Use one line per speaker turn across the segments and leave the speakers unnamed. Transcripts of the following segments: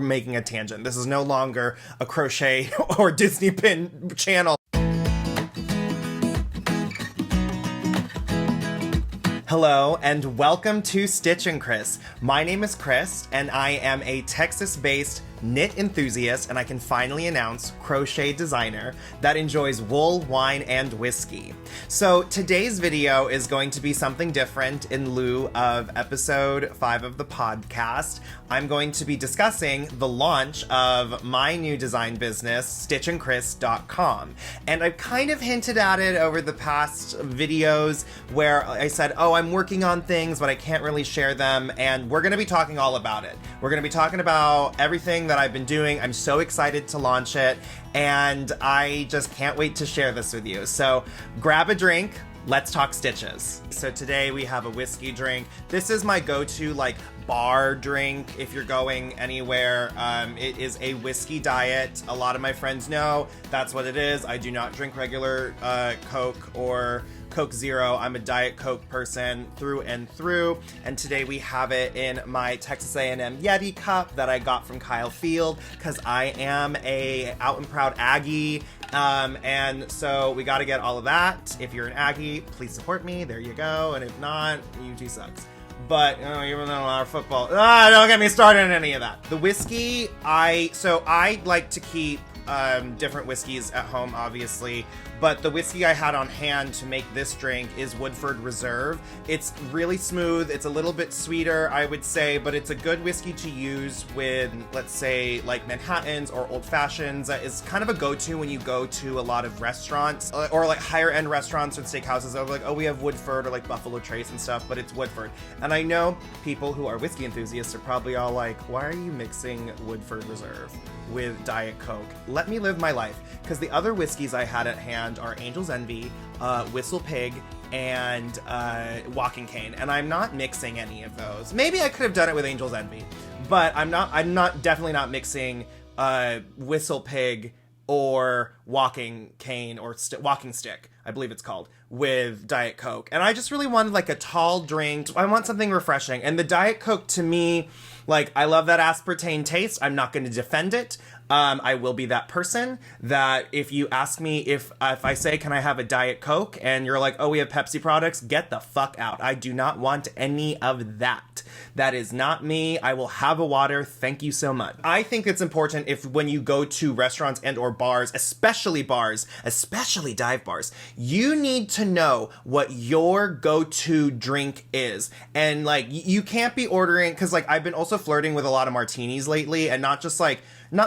making a tangent. This is no longer a crochet or Disney pin channel. Hello and welcome to Stitch and Chris. My name is Chris and I am a Texas-based knit enthusiast, and I can finally announce crochet designer that enjoys wool, wine, and whiskey. So today's video is going to be something different in lieu of episode 5 of the podcast. I'm going to be discussing the launch of my new design business, stitchandchris.com. And I've kind of hinted at it over the past videos where I said, oh, I'm working on things, but I can't really share them. And we're going to be talking all about it. We're going to be talking about everything that I've been doing. I'm so excited to launch it, and I just can't wait to share this with you. So grab a drink. Let's talk stitches. So today we have a whiskey drink. This is my go-to bar drink if you're going anywhere. It is a whiskey diet. A lot of my friends know that's what it is. I do not drink regular Coke or Coke Zero. I'm a Diet Coke person through and through. And today we have it in my Texas A&M Yeti cup that I got from Kyle Field because I am a out and proud Aggie. And so we got to get all of that. If you're an Aggie, please support me. There you go. And if not, UT sucks. But even though our football, don't get me started on any of that. The whiskey, I like to keep different whiskeys at home, obviously, but the whiskey I had on hand to make this drink is Woodford Reserve. It's really smooth. It's a little bit sweeter, I would say, but it's a good whiskey to use with, let's say, like Manhattans or Old Fashions. That is kind of a go-to when you go to a lot of restaurants or like higher end restaurants and steakhouses. They're like, oh, we have Woodford or like Buffalo Trace and stuff, but it's Woodford. And I know people who are whiskey enthusiasts are probably all like, why are you mixing Woodford Reserve with Diet Coke? Let me live my life, because the other whiskeys I had at hand are Angel's Envy, Whistle Pig, and Walking Cane, and I'm not mixing any of those. Maybe I could have done it with Angel's Envy, but I'm definitely not mixing Whistle Pig or Walking Cane or Walking Stick, I believe it's called, with Diet Coke. And I just really wanted like a tall drink. I want something refreshing. And the Diet Coke, to me, I love that aspartame taste. I'm not going to defend it. I will be that person that if you ask me if I say, can I have a Diet Coke? And you're like, oh, we have Pepsi products, get the fuck out. I do not want any of that. That is not me. I will have a water. Thank you so much. I think it's important if when you go to restaurants and or bars, especially dive bars, you need to know what your go-to drink is. And you can't be ordering, because I've been also flirting with a lot of martinis lately, and not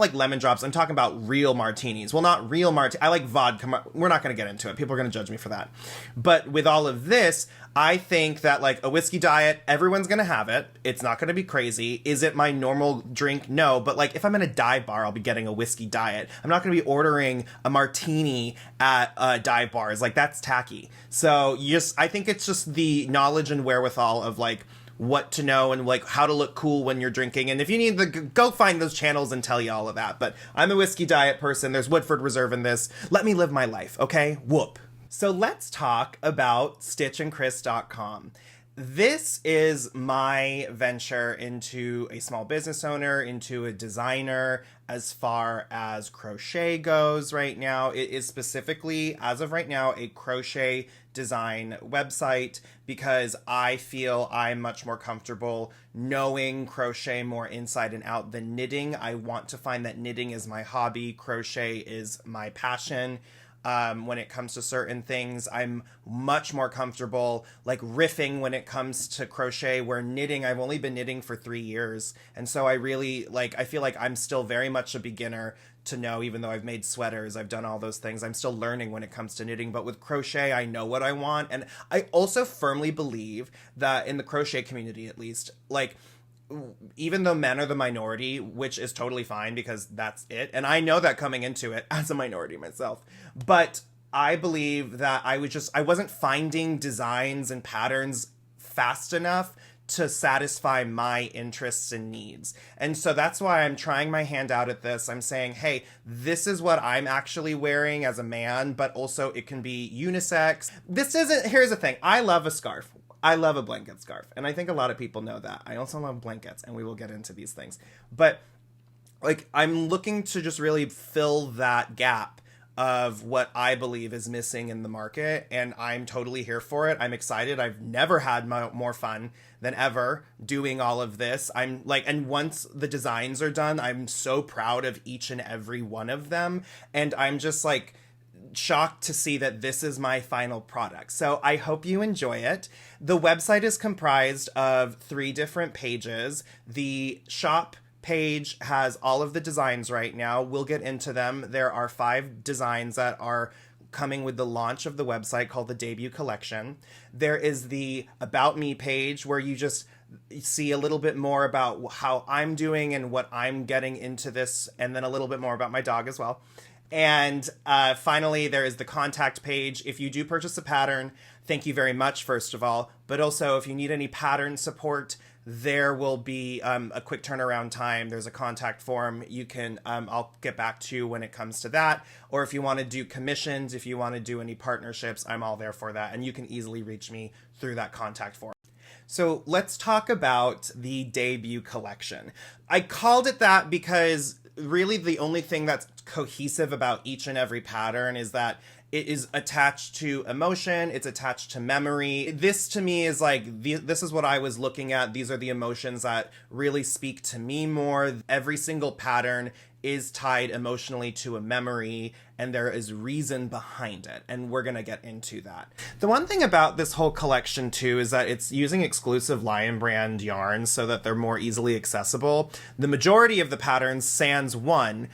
like lemon drops. I'm talking about real martinis. Well, not real martinis. I like vodka. We're not going to get into it. People are going to judge me for that. But with all of this, I think that a whiskey diet, everyone's going to have it. It's not going to be crazy. Is it my normal drink? No. But if I'm in a dive bar, I'll be getting a whiskey diet. I'm not going to be ordering a martini at dive bars. That's tacky. So I think it's just the knowledge and wherewithal of what to know and how to look cool when you're drinking. And if you need go find those channels and tell you all of that. But I'm a whiskey diet person. There's Woodford Reserve in this. Let me live my life, okay? Whoop. So let's talk about stitchandchris.com. This is my venture into a small business owner, into a designer, as far as crochet goes right now. It is specifically, as of right now, a crochet design website because I feel I'm much more comfortable knowing crochet more inside and out than knitting. I want to find that knitting is my hobby, crochet is my passion. When it comes to certain things, I'm much more comfortable riffing when it comes to crochet, where knitting, I've only been knitting for 3 years. And so I really I feel like I'm still very much a beginner to know, even though I've made sweaters, I've done all those things. I'm still learning when it comes to knitting, but with crochet, I know what I want. And I also firmly believe that in the crochet community, at least, even though men are the minority, which is totally fine because that's it. And I know that coming into it as a minority myself, but I believe that I wasn't finding designs and patterns fast enough to satisfy my interests and needs. And so that's why I'm trying my hand out at this. I'm saying, hey, this is what I'm actually wearing as a man, but also it can be unisex. Here's the thing. I love a scarf. I love a blanket scarf. And I think a lot of people know that. I also love blankets, and we will get into these things. But like, I'm looking to just really fill that gap of what I believe is missing in the market, and I'm totally here for it. I'm excited. I've never had more fun than ever doing all of this. I'm like, and once the designs are done, I'm so proud of each and every one of them, and I'm just like shocked to see that this is my final product. So I hope you enjoy it. The website is comprised of 3 different pages. The shop page has all of the designs right now. We'll get into them. There are 5 designs that are coming with the launch of the website called the debut collection. There is the About Me page where you just see a little bit more about how I'm doing and what I'm getting into this, and then a little bit more about my dog as well. And finally, there is the contact page. If you do purchase a pattern, thank you very much, first of all. But also, if you need any pattern support, there will be a quick turnaround time. There's a contact form. You can, I'll get back to you when it comes to that. Or if you want to do commissions, if you want to do any partnerships, I'm all there for that. And you can easily reach me through that contact form. So let's talk about the debut collection. I called it that because really the only thing that's cohesive about each and every pattern is that it is attached to emotion, it's attached to memory. This to me is like, this is what I was looking at. These are the emotions that really speak to me more. Every single pattern is tied emotionally to a memory, and there is reason behind it, and we're gonna get into that. The one thing about this whole collection too is that it's using exclusive Lion brand yarns so that they're more easily accessible. The majority of the patterns, sans one,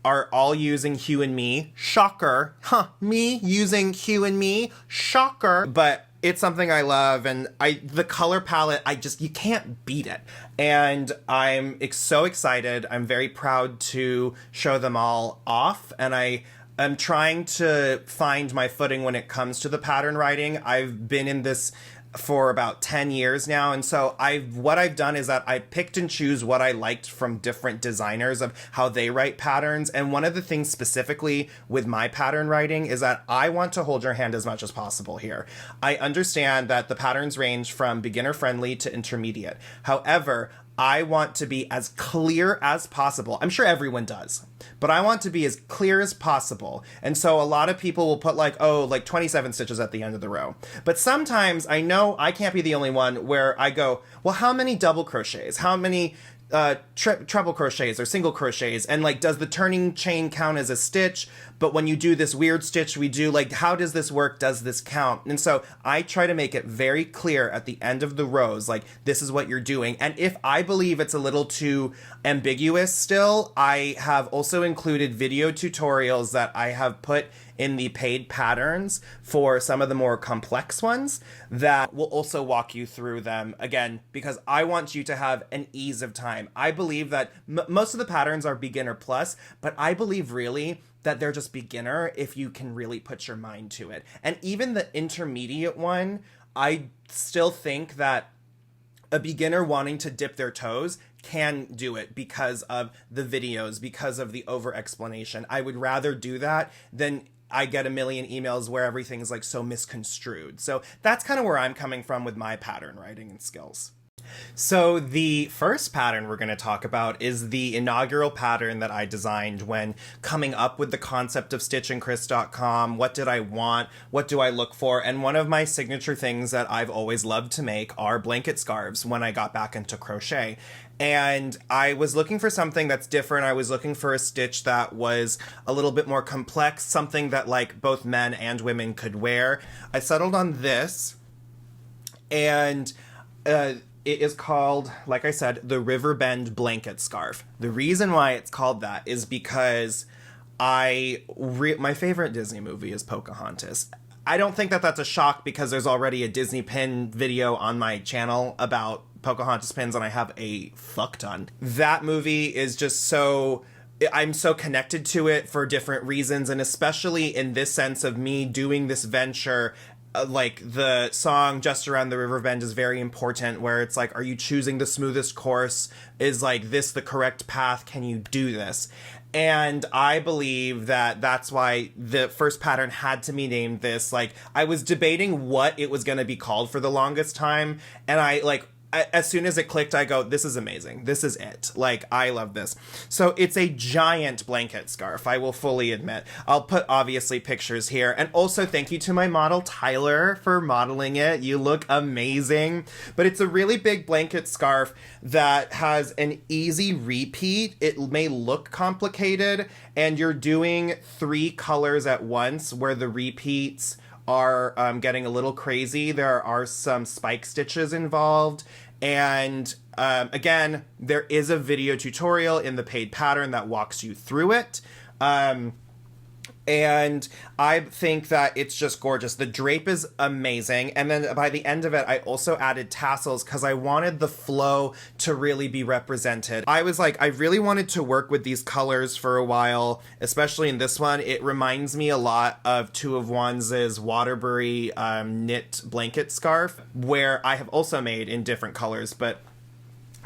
are all using Hue and Me. Shocker. Me using Hue and Me. Shocker. But it's something I love, and the color palette, you can't beat it. And I'm so excited. I'm very proud to show them all off, and I'm trying to find my footing when it comes to the pattern writing. I've been in this for about 10 years now, and so what I've done is that I picked and choose what I liked from different designers of how they write patterns. And one of the things specifically with my pattern writing is that I want to hold your hand as much as possible here. I understand that the patterns range from beginner friendly to intermediate. However, I want to be as clear as possible. I'm sure everyone does, but I want to be as clear as possible. And so a lot of people will put like 27 stitches at the end of the row. But sometimes I know I can't be the only one where I go, well, how many double crochets? How many treble crochets or single crochets? And like, does the turning chain count as a stitch? But when you do this weird stitch we do, like, how does this work? Does this count? And so I try to make it very clear at the end of the rows, like, this is what you're doing. And if I believe it's a little too ambiguous still, I have also included video tutorials that I have put in the paid patterns for some of the more complex ones that will also walk you through them, again, because I want you to have an ease of time. I believe that most of the patterns are beginner plus, but I believe really that they're just beginner if you can really put your mind to it. And even the intermediate one, I still think that a beginner wanting to dip their toes can do it because of the videos, because of the over explanation. I would rather do that than I get a million emails where everything's like so misconstrued. So that's kind of where I'm coming from with my pattern writing and skills. So the first pattern we're going to talk about is the inaugural pattern that I designed when coming up with the concept of stitchandchris.com. What did I want? What do I look for? And one of my signature things that I've always loved to make are blanket scarves when I got back into crochet. And I was looking for something that's different. I was looking for a stitch that was a little bit more complex, something that like both men and women could wear. I settled on this, and it is called, like I said, the Riverbend blanket scarf. The reason why it's called that is because my favorite Disney movie is Pocahontas. I don't think that that's a shock because there's already a Disney pin video on my channel about Pocahontas pins, and I have a fuck ton. That movie is just I'm so connected to it for different reasons, and especially in this sense of me doing this venture. Like the song Just Around the Riverbend is very important, where it's like, are you choosing the smoothest course? Is like this the correct path? Can you do this? And I believe that that's why the first pattern had to be named this. Like, I was debating what it was going to be called for the longest time, and I as soon as it clicked, I go, this is amazing. This is it. Like, I love this. So it's a giant blanket scarf, I will fully admit. I'll put, obviously, pictures here. And also, thank you to my model, Tyler, for modeling it. You look amazing. But it's a really big blanket scarf that has an easy repeat. It may look complicated, and you're doing 3 colors at once where the repeats are getting a little crazy. There are some spike stitches involved. And again, there is a video tutorial in the paid pattern that walks you through it. And I think that it's just gorgeous. The drape is amazing. And then by the end of it, I also added tassels because I wanted the flow to really be represented. I was like, I really wanted to work with these colors for a while, especially in this one. It reminds me a lot of Two of Wands' Waterbury knit blanket scarf, where I have also made in different colors, but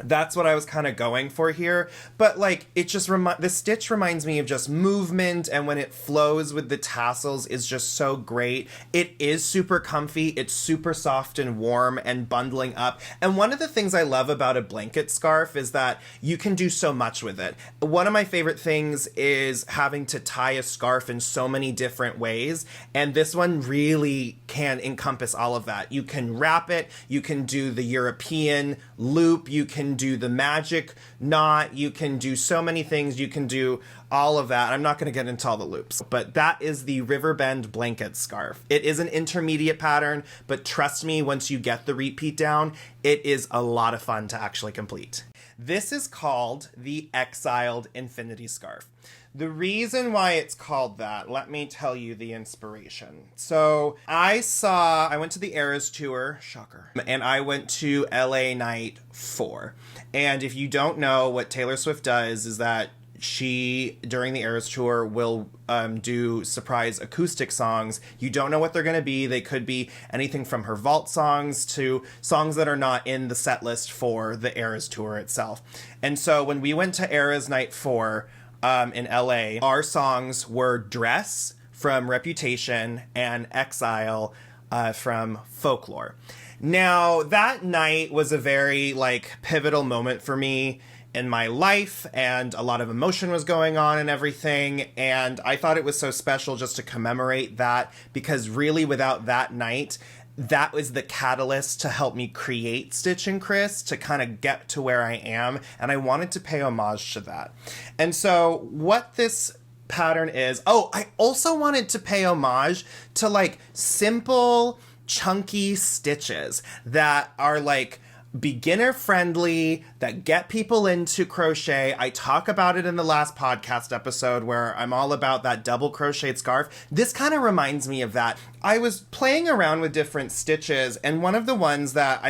that's what I was kind of going for here. But like, it just the stitch reminds me of just movement, and when it flows with the tassels is just so great. It is super comfy. It's super soft and warm and bundling up. And one of the things I love about a blanket scarf is that you can do so much with it. One of my favorite things is having to tie a scarf in so many different ways, and this one really can encompass all of that. You can wrap it, you can do the European loop, you can do the magic knot, you can do so many things, you can do all of that. I'm not going to get into all the loops, but that is the Riverbend blanket scarf. It is an intermediate pattern, but trust me, once you get the repeat down, it is a lot of fun to actually complete. This is called the Exiled Infinity Scarf. The reason why it's called that, let me tell you the inspiration. So I went to the Eras tour, shocker, and I went to LA Night 4. And if you don't know, what Taylor Swift does is that she, during the Eras tour, will do surprise acoustic songs. You don't know what they're going to be. They could be anything from her vault songs to songs that are not in the set list for the Eras tour itself. And so when we went to Eras Night 4, in LA, our songs were Dress from Reputation and Exile from Folklore. Now, that night was a very pivotal moment for me in my life, and a lot of emotion was going on and everything, and I thought it was so special just to commemorate that, because really without that night, that was the catalyst to help me create Stitch and Chris, to kind of get to where I am, and I wanted to pay homage to that. And so what this pattern is, I also wanted to pay homage to simple, chunky stitches that are beginner friendly, that get people into crochet. I talk about it in the last podcast episode where I'm all about that double crocheted scarf. This kind of reminds me of that. I was playing around with different stitches, and one of the ones that,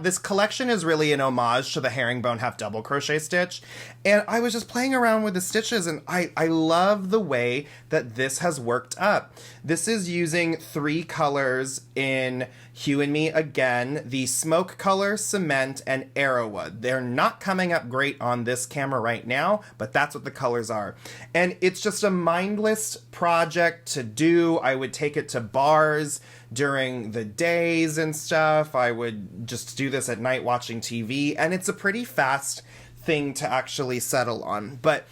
this collection is really an homage to the herringbone half double crochet stitch, and I was just playing around with the stitches, and I love the way that this has worked up. This is using 3 colors in Hue and Me again, the Smoke Color, Cement, and Arrowwood. They're not coming up great on this camera right now, but that's what the colors are. And it's just a mindless project to do. I would take it to bars during the days and stuff. I would just do this at night watching TV, and it's a pretty fast thing to actually settle on. But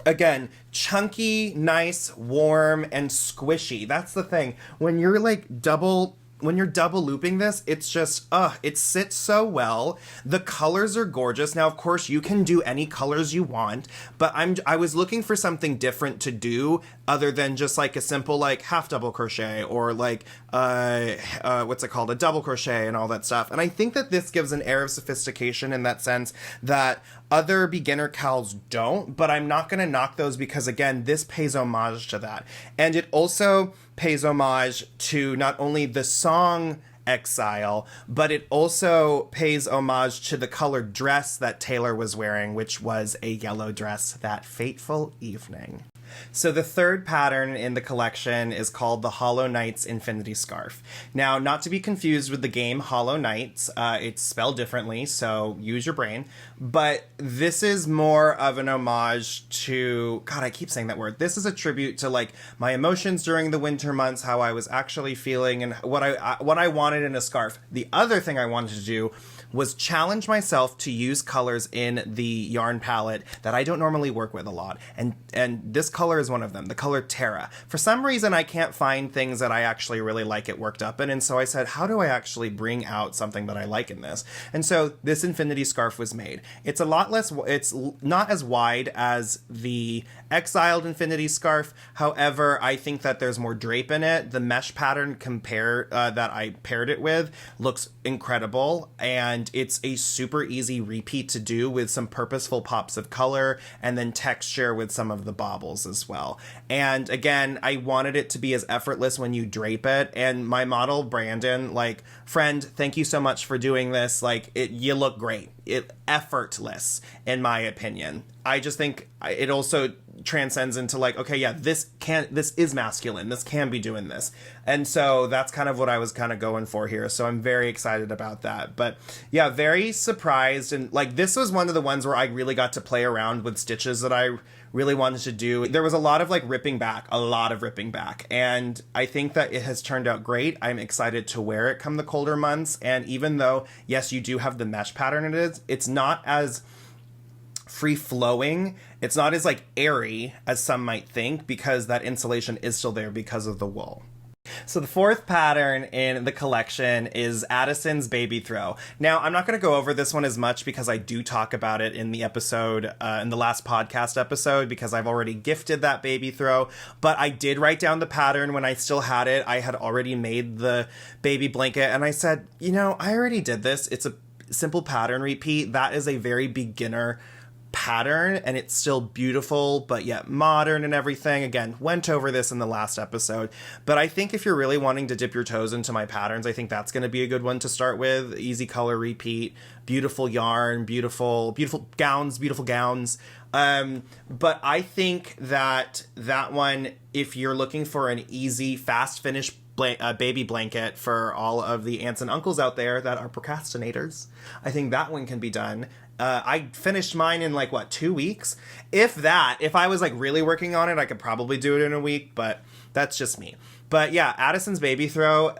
again, chunky, nice, warm, and squishy. That's the thing. When you're double looping this, it's just, it sits so well. The colors are gorgeous. Now, of course, you can do any colors you want, but I was looking for something different to do other than just a simple half double crochet or what's it called, a double crochet and all that stuff. And I think that this gives an air of sophistication in that sense that other beginner cowls don't, but I'm not going to knock those because, again, this pays homage to that. And it also pays homage to not only the song Exile, but it also pays homage to the colored dress that Taylor was wearing, which was a yellow dress that fateful evening. So the third pattern in the collection is called the Hollow Knights Infinity Scarf. Now, not to be confused with the game Hollow Knights, it's spelled differently, so use your brain. But this is more of an homage to, God, I keep saying that word. This is a tribute to my emotions during the winter months, how I was actually feeling, and what I wanted in a scarf. The other thing I wanted to do was challenge myself to use colors in the yarn palette that I don't normally work with a lot. And this color is one of them, the color Terra. For some reason, I can't find things that I actually really like it worked up in. And so I said, how do I actually bring out something that I like in this? And so this infinity scarf was made. It's a lot less, it's not as wide as the Exiled infinity scarf. However, I think that there's more drape in it. The mesh pattern that I paired it with looks incredible, and it's a super easy repeat to do with some purposeful pops of color and then texture with some of the baubles as well. And again, I wanted it to be as effortless when you drape it. And my model, Brandon, like, friend, thank you so much for doing this. Like, you look great. Effortless, in my opinion. I just think it also transcends into like, okay, yeah, this is masculine. This can be doing this. And so that's kind of what I was kind of going for here. So I'm very excited about that. But yeah, very surprised. And like, this was one of the ones where I really got to play around with stitches that I really wanted to do. There was a lot of ripping back. And I think that it has turned out great. I'm excited to wear it come the colder months. And even though, yes, you do have the mesh pattern it's not as free flowing. It's not as airy as some might think, because that insulation is still there because of the wool. So the fourth pattern in the collection is Addison's Baby Throw. Now, I'm not going to go over this one as much because I do talk about it in the episode, in the last podcast episode, because I've already gifted that baby throw. But I did write down the pattern when I still had it. I had already made the baby blanket, and I said, I already did this. It's a simple pattern repeat. That is a very beginner pattern, and it's still beautiful but yet modern and everything. Again, went over this in the last episode, but I think if you're really wanting to dip your toes into my patterns, I think that's going to be a good one to start with. Easy color repeat, beautiful yarn, beautiful gowns. But I think that one, if you're looking for an easy, fast finish baby blanket for all of the aunts and uncles out there that are procrastinators, I think that one can be done. I finished mine in 2 weeks? If I was really working on it, I could probably do it in a week, but that's just me. But yeah, Addison's Baby Throw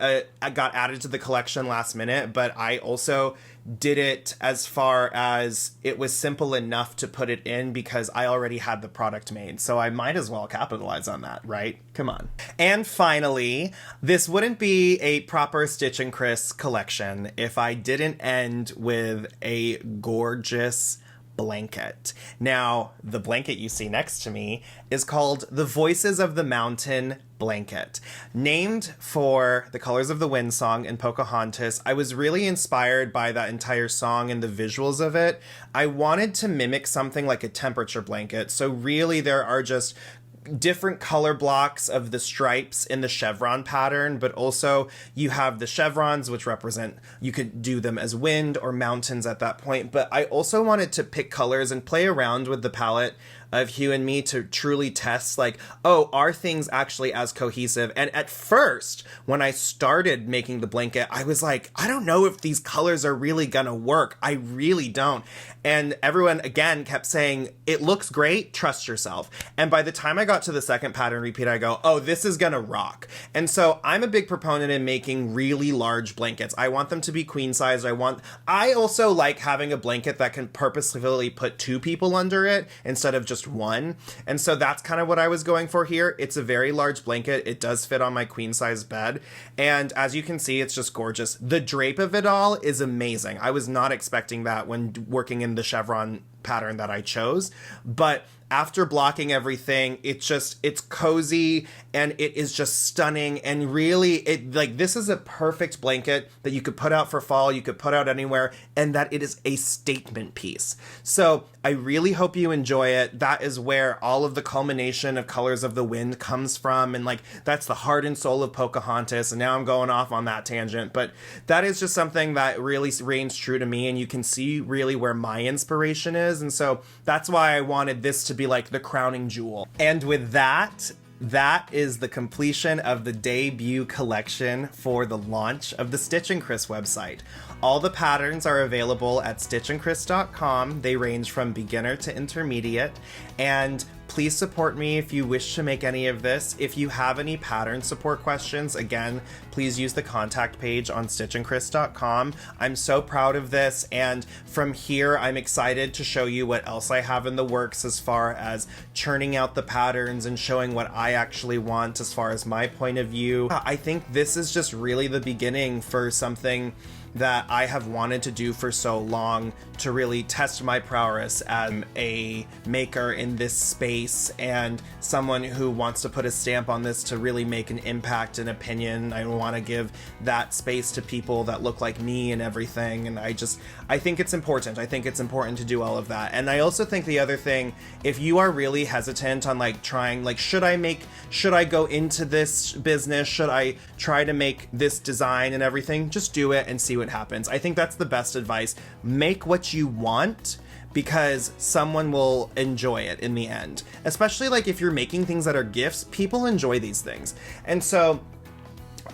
got added to the collection last minute, but I also did it as far as it was simple enough to put it in because I already had the product made. So I might as well capitalize on that, right? Come on. And finally, this wouldn't be a proper Stitch and Chris collection if I didn't end with a gorgeous blanket. Now, the blanket you see next to me is called the Voices of the Mountain blanket. Named for the Colors of the Wind song in Pocahontas, I was really inspired by that entire song and the visuals of it. I wanted to mimic something like a temperature blanket. So really there are just different color blocks of the stripes in the chevron pattern, but also you have the chevrons, which represent, you could do them as wind or mountains at that point. But I also wanted to pick colors and play around with the palette of Hue and Me to truly test, are things actually as cohesive? And at first, when I started making the blanket, I was like, I don't know if these colors are really gonna work. I really don't. And everyone, again, kept saying, it looks great, trust yourself. And by the time I got to the second pattern repeat, I go, oh, this is gonna rock. And so I'm a big proponent in making really large blankets. I want them to be queen size. I also like having a blanket that can purposefully put 2 people under it instead of just one. And so that's kind of what I was going for here. It's a very large blanket. It does fit on my queen size bed. And as you can see, it's just gorgeous. The drape of it all is amazing. I was not expecting that when working in the chevron pattern that I chose, but after blocking everything, it's cozy and it is just stunning. And really, this is a perfect blanket that you could put out for fall, you could put out anywhere, and that it is a statement piece. So I really hope you enjoy it. That is where all of the culmination of Colors of the Wind comes from. And that's the heart and soul of Pocahontas. And now I'm going off on that tangent, but that is just something that really reigns true to me. And you can see really where my inspiration is. And so that's why I wanted this to be the crowning jewel. And with that is the completion of the debut collection for the launch of the Stitch and Chris website. All the patterns are available at stitchandchris.com. They range from beginner to intermediate, and please support me if you wish to make any of this. If you have any pattern support questions, again, please use the contact page on stitchandchris.com. I'm so proud of this, and from here, I'm excited to show you what else I have in the works as far as churning out the patterns and showing what I actually want as far as my point of view. I think this is just really the beginning for something that I have wanted to do for so long, to really test my prowess as a maker in this space and someone who wants to put a stamp on this to really make an impact and opinion. I want to give that space to people that look like me and everything, and I think it's important. I think it's important to do all of that. And I also think the other thing, if you are really hesitant on trying, should I go into this business? Should I try to make this design and everything? Just do it and see what happens. I think that's the best advice. Make what you want, because someone will enjoy it in the end. Especially if you're making things that are gifts, people enjoy these things. And so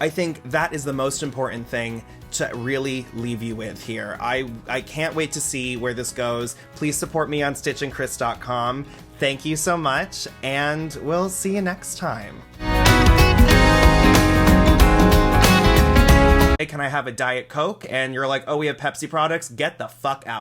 I think that is the most important thing to really leave you with here. I can't wait to see where this goes. Please support me on stitchandchris.com. Thank you so much, and we'll see you next time. Hey, can I have a Diet Coke? And you're like, oh, we have Pepsi products? Get the fuck out.